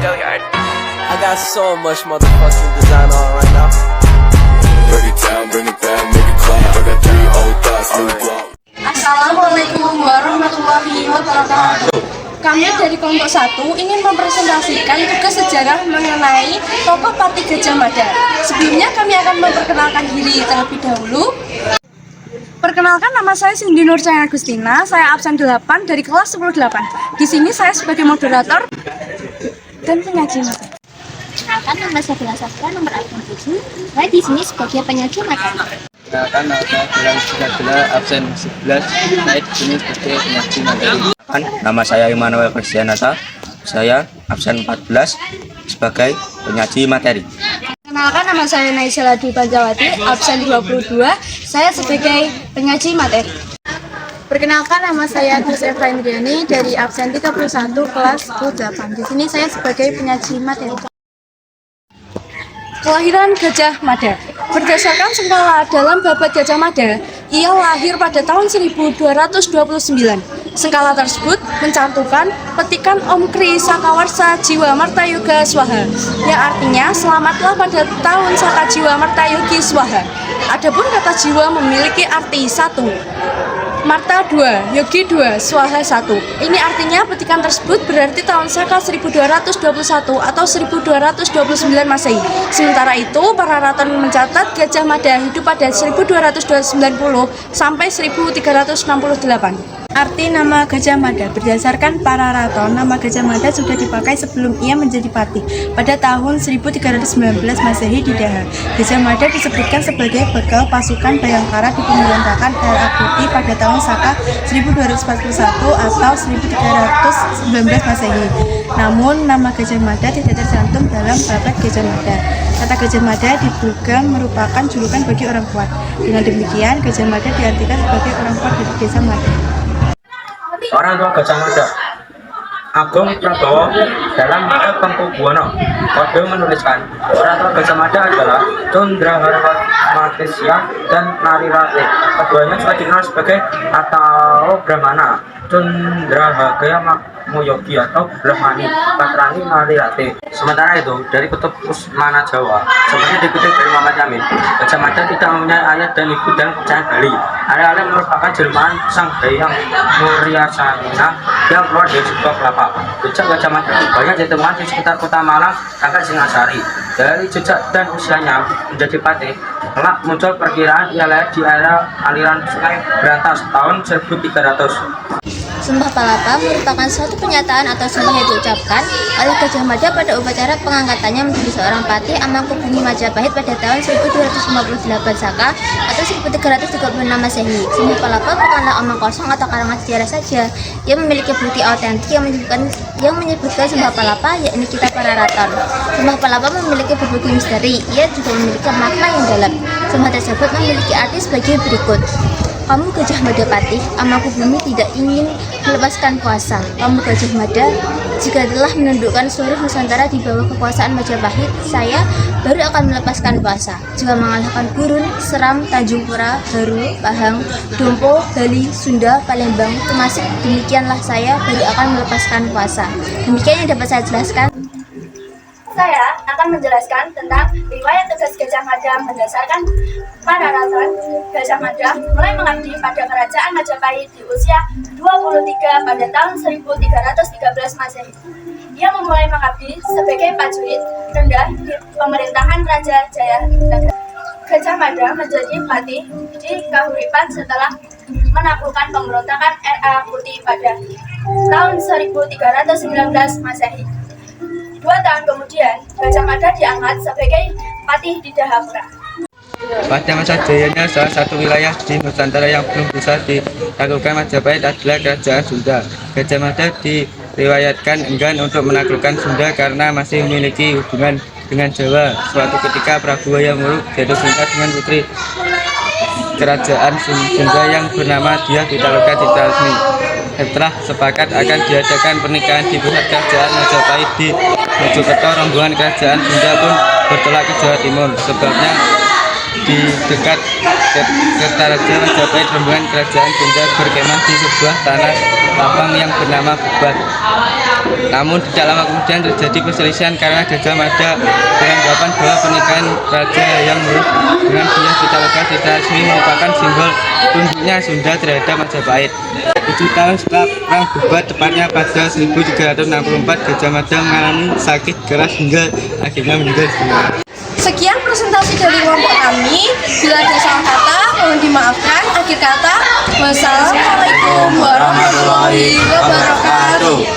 I got so much motherfucking design on right now. Bring it down, bring it back, make it clap. I got 3 old thoughts, new block. Assalamualaikum warahmatullahi wabarakatuh. Kami dari kelompok 1 ingin mempresentasikan tugas sejarah mengenai tokoh Pati Gajah Mada. Sebelumnya kami akan memperkenalkan diri terlebih dahulu. Perkenalkan, nama saya Cindy Nur Cahaya Agustina, saya absen 8 dari kelas 108. Di sini saya sebagai moderator dan penyaji materi. Perkenalkan, nama saya Bella Sastra, nomor absen 7. Saya di sini sebagai penyaji materi. Perkenalkan, nama saya Bilang Sugatila, absen 11. Saya di sini sebagai penyaji materi. Nama saya Immanuel Kristianata, saya absen 14 sebagai penyaji materi. Perkenalkan, nama saya Naisela Dwi Panjawati, absen 22, saya sebagai penyaji materi. Perkenalkan, nama saya Gus Eva Indriani dari absen 31 kelas 8. Di sini saya sebagai penyaji materi. Kelahiran Gajah Mada. Berdasarkan skala dalam babat Gajah Mada, ia lahir pada tahun 1229. Skala tersebut mencantumkan petikan Om Kri Sakawarsa Jiwa Marta Yoga Swaha, yang artinya selamatlah pada tahun Saka Jiwa Marta Yogi Swaha. Adapun kata jiwa memiliki arti 1, Marta 2, Yogi 2, Swaha 1. Ini artinya petikan tersebut berarti tahun Saka 1221 atau 1229 Masehi. Sementara itu, para raton mencatat Gajah Mada hidup pada 1290 sampai 1368. Arti nama Gajah Mada. Berdasarkan para raton, nama Gajah Mada sudah dipakai sebelum ia menjadi patih pada tahun 1319 Masehi di Daha. Gajah Mada disebutkan sebagai bekal pasukan Bayangkara di pemberontakan era Putih pada tahun Saka 1241 atau 1319 Masehi. Namun, nama Gajah Mada tidak tercantum dalam babat Gajah Mada. Kata Gajah Mada diduga merupakan julukan bagi orang kuat. Dengan demikian, Gajah Mada diartikan sebagai orang kuat di Desa Mada. Orang tua Gajah Mada, Agung Prabowo dalam Maret Pangkubuwono Kode menuliskan, orang tua Gajah Mada adalah Cundraharta Matisya dan Narirate. Keduanya juga dikenal sebagai atau Brahmana, Cundraharta Moyogi atau Brahmani, Patrani Narirate. Sementara itu, dari kutub Usmana Jawa, seperti dikutip dari Muhammad Yamin, Gajah Mada tidak mempunyai ayah dan ibu dan kepercayaan Bali. Ale-ale merupakan jelmaan sang Hyang Muryasana yang keluar dari sebuah kelapa. Jejak Gajah Mada banyak ditemukan di sekitar kota Malang, Kakak Singasari. Dari jejak dan usianya menjadi patih, kelak muncul perkiraan ia lahir di area aliran sungai Berantas tahun 1300. Sumpah Palapa merupakan suatu pernyataan atau sumpah yang diucapkan oleh Gajah Mada pada upacara pengangkatannya menjadi seorang patih Amangkubumi Majapahit pada tahun 1258 Saka atau 1336 Masehi. Sumpah Palapa bukanlah omong kosong atau karangan sejarah saja. Ia memiliki bukti autentik yang menyebutkan Sumpah Palapa, yakni kitab para raton. Sumpah Palapa memiliki berbagai misteri. Ia juga memiliki makna yang dalam. Sumpah tersebut memiliki arti sebagai berikut. Kamu Gajah Mada patih, Amangkubumi tidak ingin melepaskan kuasa. Kamu Gajah Mada, jika telah menundukkan seluruh Nusantara di bawah kekuasaan Majapahit, saya baru akan melepaskan kuasa. Jika mengalahkan Gurun, Seram, Tanjung Pura, Baru, Pahang, Dompo, Bali, Sunda, Palembang, termasuk demikianlah saya baru akan melepaskan kuasa. Demikian yang dapat saya jelaskan. Saya akan menjelaskan tentang riwayat tugas Gajah Mada berdasarkan para raton. Gajah Mada mulai mengabdi pada kerajaan Majapahit di usia 23 pada tahun 1313 Masehi. Ia memulai mengabdi sebagai prajurit rendah di pemerintahan Raja Jayanegara. Gajah Mada menjadi patih di Kahuripan setelah menaklukkan pemberontakan RA Putih pada tahun 1319 Masehi. 2 tahun kemudian, Gajah Mada diangkat sebagai patih di Dahapura. Pada masa jayanya, salah satu wilayah di Nusantara yang belum bisa ditaklukkan Majapahit adalah Kerajaan Sunda. Gajah Mada diriwayatkan enggan untuk menaklukkan Sunda karena masih memiliki hubungan dengan Jawa. Suatu ketika Prabu Hayam Wuruk jatuh cinta dengan putri Kerajaan Sunda yang bernama Diah Pitaloka Citrasmi. Setelah sepakat akan diadakan pernikahan di pusat Kerajaan Majapahit di Mojokerto, rombongan Kerajaan Sunda pun bertolak ke Jawa Timur. Sebabnya di dekat Kertaraja Majapahit, rombongan Kerajaan Sunda berkemah di sebuah tanah lapang yang bernama Bebat. Namun tidak lama kemudian terjadi perselisihan karena Gajah Mada beranggapan bahwa pernikahan Raja yang dengan Diah Pitaloka secara resmi merupakan simbol tunduknya Sunda terhadap Majapahit. 7 tahun setelah perang bubar, tepatnya pada 1364, Gajah Mada mengalami sakit keras hingga akhirnya meninggal dunia. Sekian presentasi dari kelompok kami. Bila ada salah kata, mohon dimaafkan. Akhir kata, wassalamualaikum warahmatullahi wabarakatuh.